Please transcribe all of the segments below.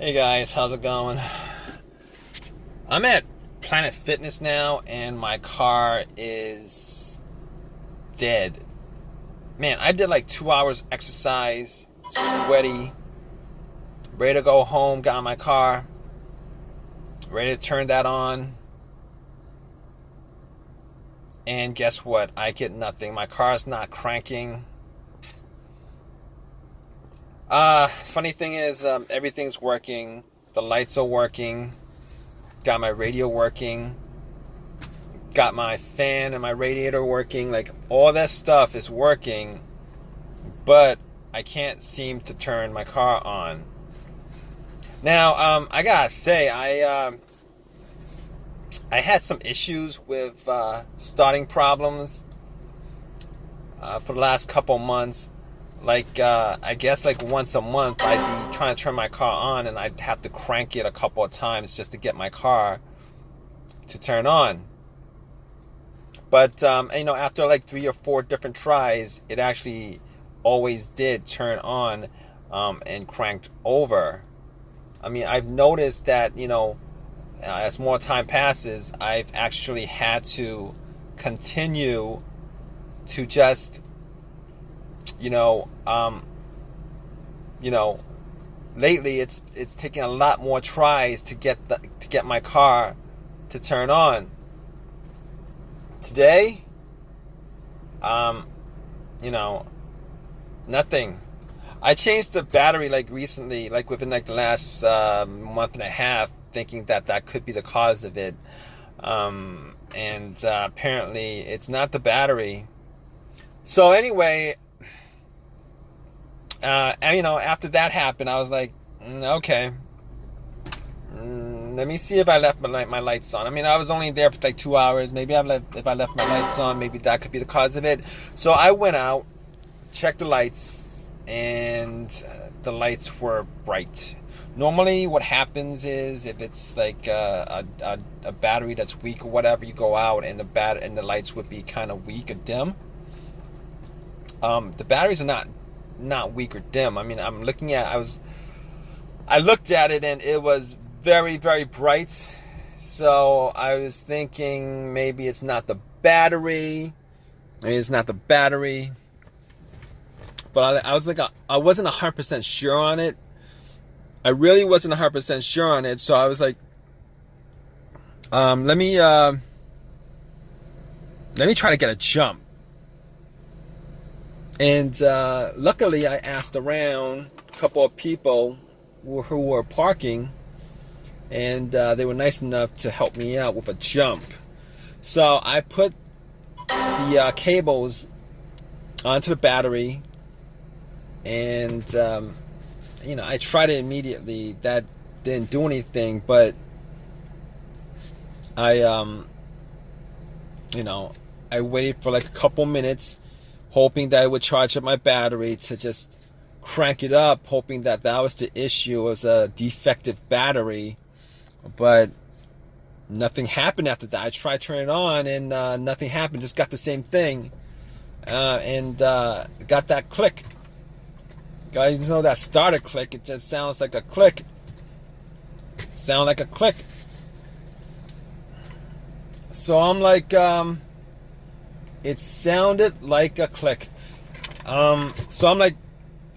Hey guys, how's it going? I'm at Planet Fitness now and my car is dead. Man, I did like 2 hours exercise, sweaty, ready to go home, got in my car, ready to turn that on. And guess what? I get nothing. My car's not cranking. Funny thing is, everything's working. The lights are working. Got my radio working. Got my fan and my radiator working. Like, all that stuff is working. But I can't seem to turn my car on. Now, I gotta say, I had some issues with starting problems for the last couple months. Like, I guess like once a month I'd be trying to turn my car on and I'd have to crank it a couple of times just to get my car to turn on. But, after like 3 or 4 different tries, it actually always did turn on and cranked over. I mean, I've noticed that, as more time passes, I've actually had to continue to just lately it's taking a lot more tries to get my car to turn on. Today, nothing. I changed the battery like recently, like within like the last month and a half, thinking that could be the cause of it, and apparently it's not the battery. So anyway, after that happened, I was like, okay, let me see if I left my lights on. I mean, I was only there for like 2 hours. Maybe if I left my lights on, maybe that could be the cause of it. So I went out, checked the lights, and the lights were bright. Normally what happens is, if it's like a battery that's weak or whatever, you go out and the lights would be kind of weak or dim. The batteries are not weak or dim. I mean, I looked at it and it was very, very bright. So I was thinking maybe it's not the battery. But I was like, I wasn't 100% sure on it. I really wasn't 100% sure on it. So I was like, let me try to get a jump. And luckily, I asked around a couple of people who were parking, and they were nice enough to help me out with a jump. So I put the cables onto the battery, and I tried it immediately. That didn't do anything, but I waited for like a couple minutes, hoping that it would charge up my battery to just crank it up, hoping that was the issue. It was a defective battery, but nothing happened after that. I tried turning it on and nothing happened. Just got the same thing, and got that click. Guys, know that starter click? It just sounds like a click. So I'm like, it sounded like a click. So I'm like,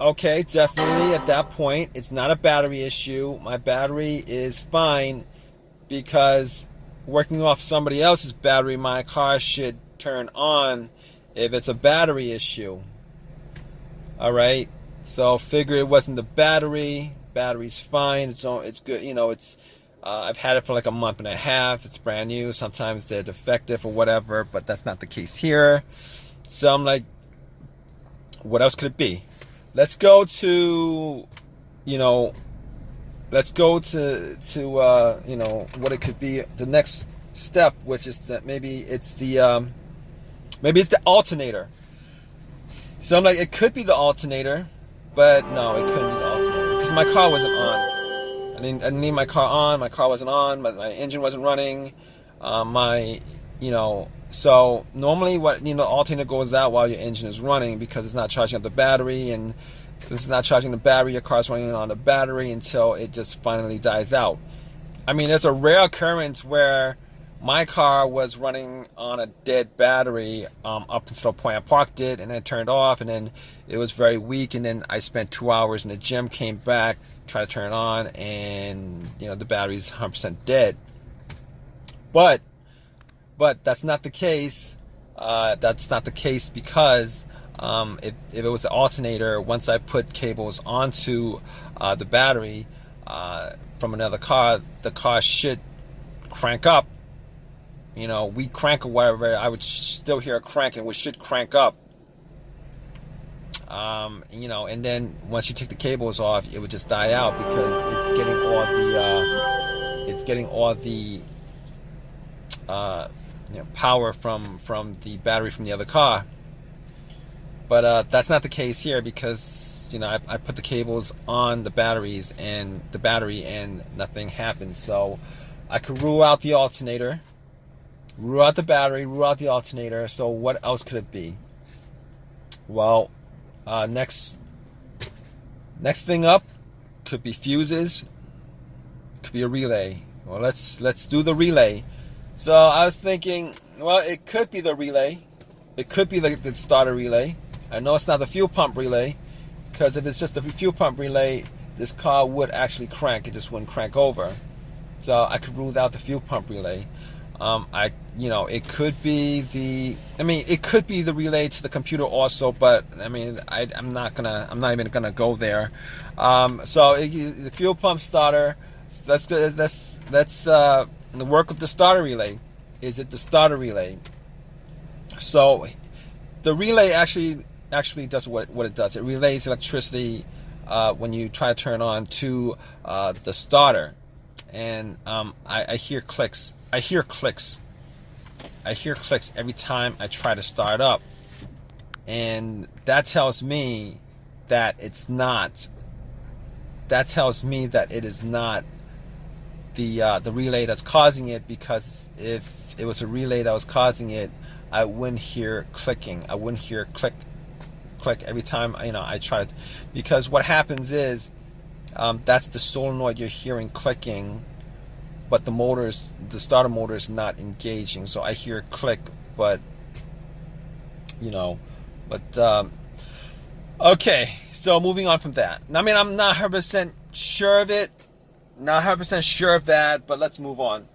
okay, definitely at that point, it's not a battery issue. My battery is fine, because working off somebody else's battery, my car should turn on if it's a battery issue. All right. So figure it wasn't the battery. Battery's fine. It's good. I've had it for like a month and a half. It's brand new. Sometimes they're defective or whatever, but that's not the case here. So I'm like, what else could it be? Let's go to what it could be, the next step, which is that maybe it's the alternator. So I'm like, it could be the alternator, but no, it couldn't be the alternator, because my car wasn't on. I didn't need my car on. My car wasn't on. My engine wasn't running. So normally the alternator goes out while your engine is running, because it's not charging up the battery, and This is not charging the battery. Your car's running on the battery until it just finally dies out. I mean, there's a rare occurrence where my car was running on a dead battery up until the point I parked it, and then it turned off, and then it was very weak, and then I spent 2 hours in the gym, came back, tried to turn it on, and the battery's 100% dead. But that's not the case. That's not the case because if it was the alternator, once I put cables onto the battery from another car, the car should crank up. We crank or whatever, I would still hear a cranking, which should crank up. And then once you take the cables off, it would just die out because it's getting all the power from the battery from the other car. But that's not the case here because I put the cables on the battery and nothing happened. So I could rule out the alternator, rule out the battery, rule out the alternator. So what else could it be? Well, next thing up could be fuses, could be a relay. Well, let's do the relay. So I was thinking, well, it could be the relay. It could be the starter relay. I know it's not the fuel pump relay, because if it's just the fuel pump relay, this car would actually crank. It just wouldn't crank over. So I could rule out the fuel pump relay. It could be the relay to the computer also, but I'm not even gonna go there. So the fuel pump starter. That's the work of the starter relay. Is it the starter relay? So the relay actually does what it does. It relays electricity when you try to turn on to the starter, and I hear clicks. I hear clicks every time I try to start up, and that tells me that it's not. That tells me that it is not the relay that's causing it, because if it was a relay that was causing it, I wouldn't hear clicking. I wouldn't hear click every time I try to, because what happens is that's the solenoid you're hearing clicking, but the starter motor is not engaging. So I hear click, but okay. So moving on from that. I'm not 100% sure of it. Not 100% sure of that, but let's move on.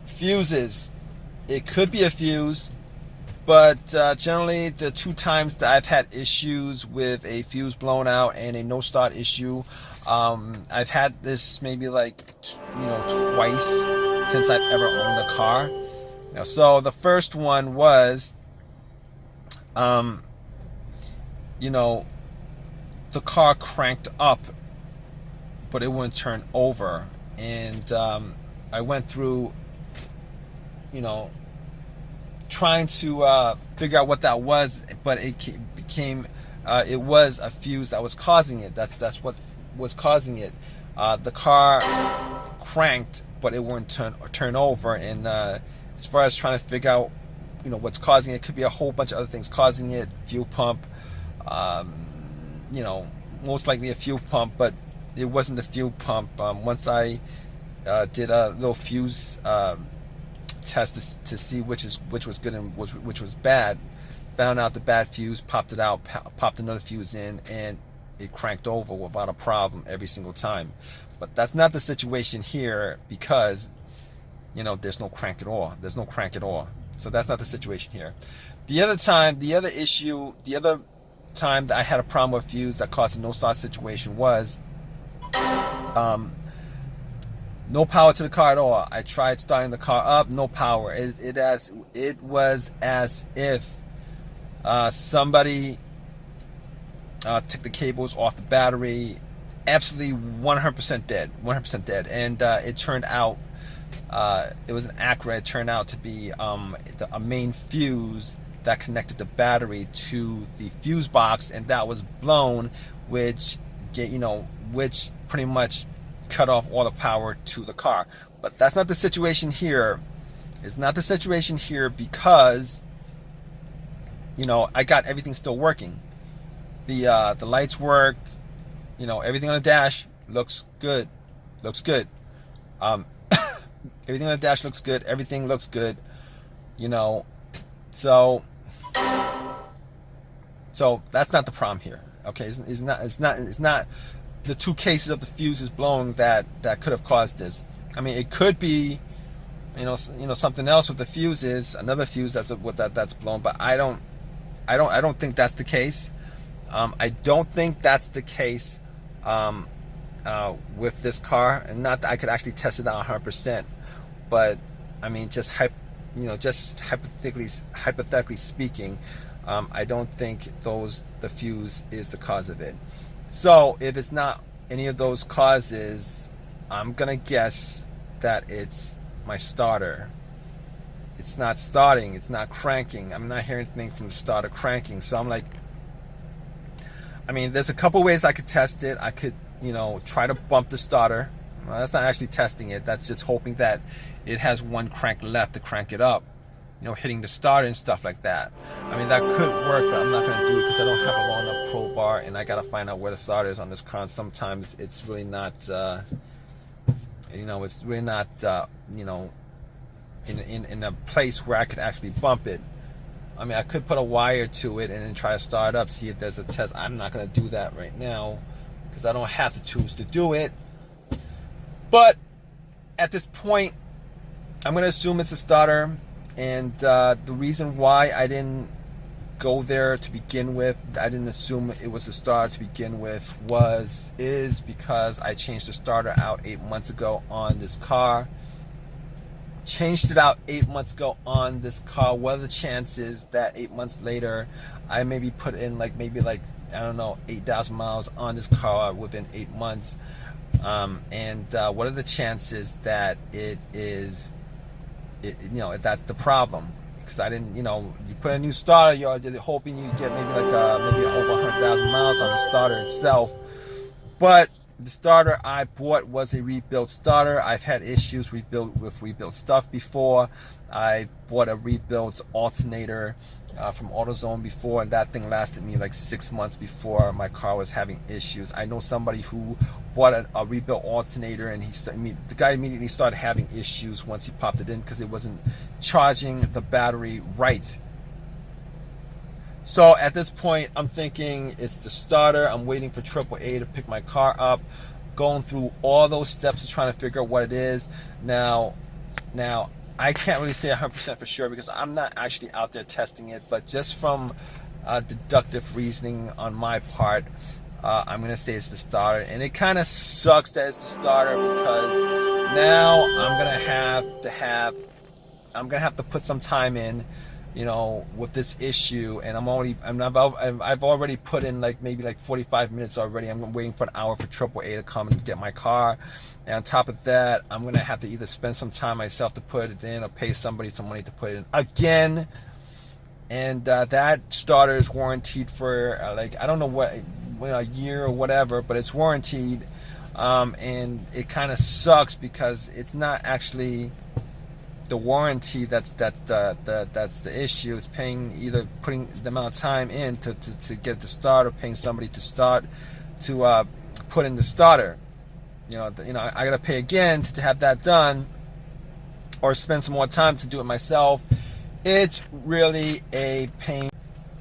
Fuses. It could be a fuse, but generally the 2 times that I've had issues with a fuse blown out and a no start issue, I've had this maybe twice since I've ever owned a car. So the first one was, the car cranked up, but it wouldn't turn over, and I went through, trying to figure out what that was, but it became it was a fuse that was causing it. That's what was causing it. The car cranked, but it wouldn't turn over. And as far as trying to figure out, what's causing it, could be a whole bunch of other things causing it. Fuel pump, most likely a fuel pump, but it wasn't the fuel pump. Once I did a little fuse test to see which was good and which was bad, found out the bad fuse, popped it out, popped another fuse in, and it cranked over without a problem every single time. But that's not the situation here, because there's no crank at all. There's no crank at all. So that's not the situation here. The other time that I had a problem with fuse that caused a no start situation was no power to the car at all. I tried starting the car up, no power. It was as if somebody took the cables off the battery. Absolutely 100% dead. 100% dead. And it turned out, it was an Acura. It turned out to be a main fuse that connected the battery to the fuse box, and that was blown, which pretty much cut off all the power to the car. But that's not the situation here. It's not the situation here because I got everything still working. The lights work. You know, everything on the dash looks good. Everything on the dash looks good. Everything looks good. You know, so that's not the problem here. Okay, it's not the two cases of the fuses blowing that could have caused this. I mean, it could be, you know, something else with the fuses, another fuse that's blown, but I don't think that's the case. I don't think that's the case with this car, and not that I could actually test it out 100%, but I mean, just hypothetically speaking, I don't think the fuse is the cause of it. So if it's not any of those causes, I'm gonna guess that it's my starter. It's not starting, it's not cranking. I'm not hearing anything from the starter cranking. So I'm like, I mean, there's a couple ways I could test it. I could, you know, try to bump the starter. Well, that's not actually testing it. That's just hoping that it has one crank left to crank it up. You know, hitting the starter and stuff like that. I mean, that could work, but I'm not going to do it because I don't have a long enough probe bar, and I got to find out where the starter is on this car. Sometimes it's really not, you know, it's really not, you know, in a place where I could actually bump it. I mean, I could put a wire to it and then try to start it up, see if there's a test. I'm not going to do that right now because I don't have the tools to do it. But at this point, I'm going to assume it's a starter. And the reason why I didn't go there to begin with, I didn't assume it was a starter to begin with, is because I changed the starter out 8 months ago on this car. Changed it out 8 months ago on this car. What are the chances that 8 months later I maybe put in maybe I don't know, 8,000 miles on this car within 8 months? And what are the chances that it is, you know, if that's the problem? Because I didn't, you know, you put a new starter, you're hoping you get maybe maybe over 100,000 miles on the starter itself. But the starter I bought was a rebuilt starter. I've had issues with rebuilt stuff before. I bought a rebuilt alternator from AutoZone before, and that thing lasted me like 6 months before my car was having issues. I know somebody who bought a rebuilt alternator, and the guy immediately started having issues once he popped it in because it wasn't charging the battery right. So at this point, I'm thinking it's the starter. I'm waiting for AAA to pick my car up, going through all those steps of trying to figure out what it is. Now, I can't really say 100% for sure because I'm not actually out there testing it, but just from deductive reasoning on my part, I'm going to say it's the starter. And it kind of sucks that it's the starter because now I'm going to have to put some time in, you know, with this issue, and I've already put in maybe 45 minutes already. I'm waiting for an hour for AAA to come and get my car, and on top of that, I'm gonna have to either spend some time myself to put it in or pay somebody some money to put it in again. And that starter is warranted for I don't know what, a year or whatever, but it's warranted, and it kind of sucks because it's not actually the warranty that's the issue. It's either putting the amount of time in to get the starter, paying somebody to put in the starter. You know, I gotta pay again to have that done, or spend some more time to do it myself. It's really a pain.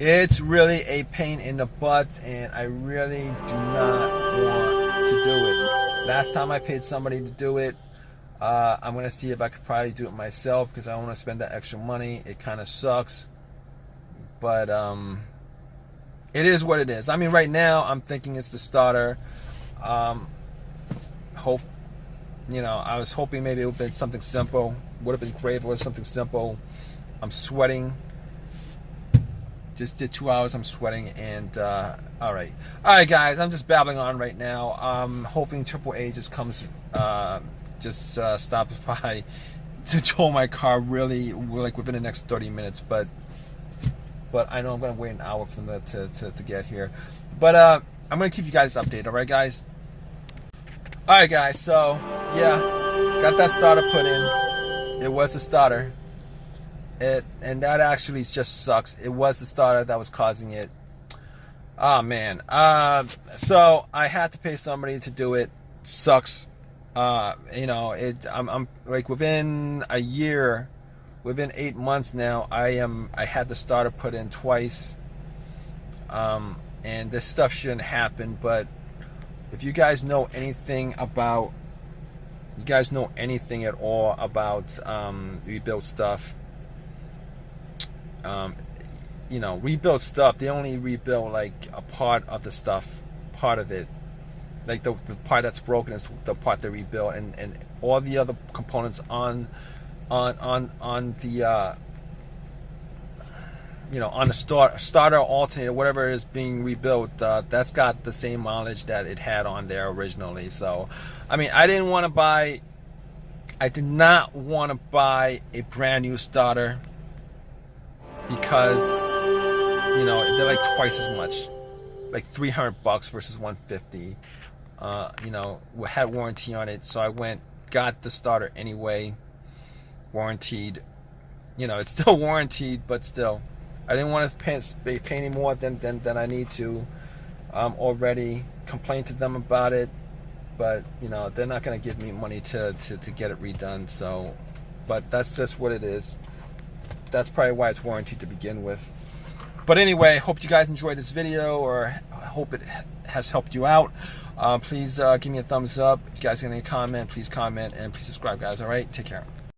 It's really a pain in the butt, and I really do not want to do it. Last time I paid somebody to do it, I'm going to see if I could probably do it myself because I don't want to spend that extra money. It kind of sucks. But it is what it is. I mean, right now, I'm thinking it's the starter. I was hoping maybe it would have been something simple. Would have been great if it was something simple. I'm sweating. Just did 2 hours, I'm sweating, and all right, guys, I'm just babbling on right now. I'm hoping AAA just comes, stops by to tow my car really within the next 30 minutes, but I know I'm gonna wait an hour for them to get here. But I'm gonna keep you guys updated. All right, guys. All right, guys. So yeah, got that starter put in. It was the starter. And that actually just sucks. It was the starter that was causing it. Oh man. So I had to pay somebody to do it. Sucks. You know, I'm like within a year, within 8 months now, I had the starter put in twice. And this stuff shouldn't happen, but if you guys know anything about, you guys know anything at all about rebuild stuff, you know, rebuild stuff, they only rebuild like a part of the stuff, part of it. Like the part that's broken is the part they rebuild, and all the other components on the you know, on the starter, alternator, whatever is being rebuilt, that's got the same mileage that it had on there originally. So, I mean, I did not want to buy a brand new starter because, you know, they're like twice as much, like $300 versus $150. You know, had warranty on it, so I got the starter anyway, warranted. You know, it's still warranted, but still, I didn't want to pay any more than I need to. Already complained to them about it, but you know, they're not going to give me money to get it redone. So, but that's just what it is. That's probably why it's warranted to begin with. But anyway, hope you guys enjoyed this video, or I hope it has helped you out. Please give me a thumbs up. If you guys got any comment, please comment, and please subscribe, guys. All right, take care.